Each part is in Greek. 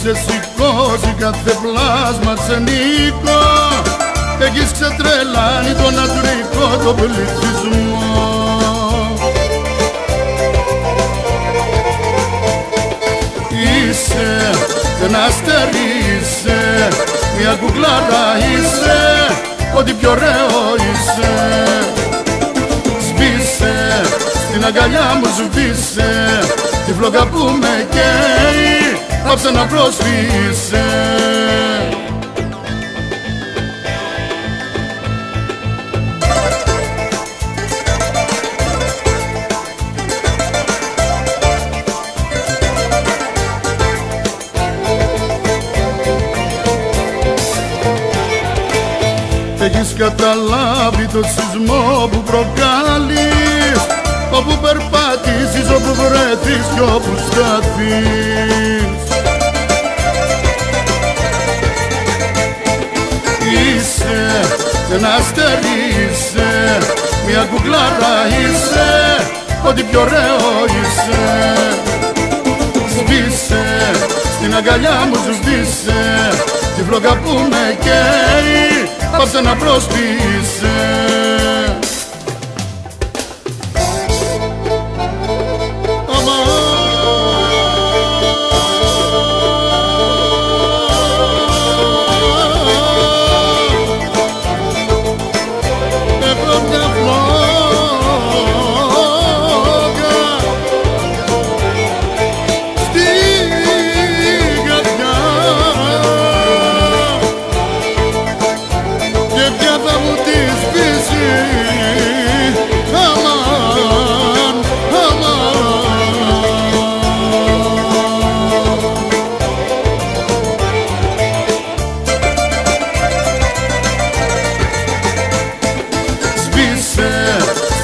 ξεσηκώσει κάθε πλάσμα αρσενικό. Έχεις ξετρελάνει τον αντρικό τον πληθυσμό. Είσαι ένα αστέρι, είσαι μια κουκλάρα, είσαι ό,τι πιο ωραίο είσαι. Σβήσε στην αγκαλιά μου, σβήσε τη φλόγα που με καίει, άψε να προσφύσε. Έχεις καταλάβει το σεισμό που προκάλεις, όπου περπατήσεις, όπου βρεθείς κι όπου σταθείς. Είσαι ένα αστέρι, είσαι μια κουκλάρα, είσαι ό,τι πιο ωραίο είσαι. Σβήσε στην αγκαλιά μου, σβήσε τη φλόγα που με καίει, άψε να προσποιείσαι.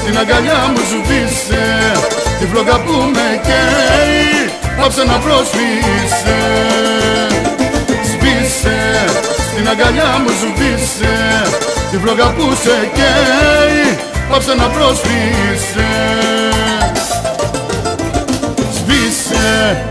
Στην αγκαλιά μου σβήσε τη φλόγα που με καίει, άψε να προσφύσε. Σβήσε στην αγκαλιά μου, σβήσε τη φλόγα που σε καίει, άψε να προσφύσε. Σβήσε.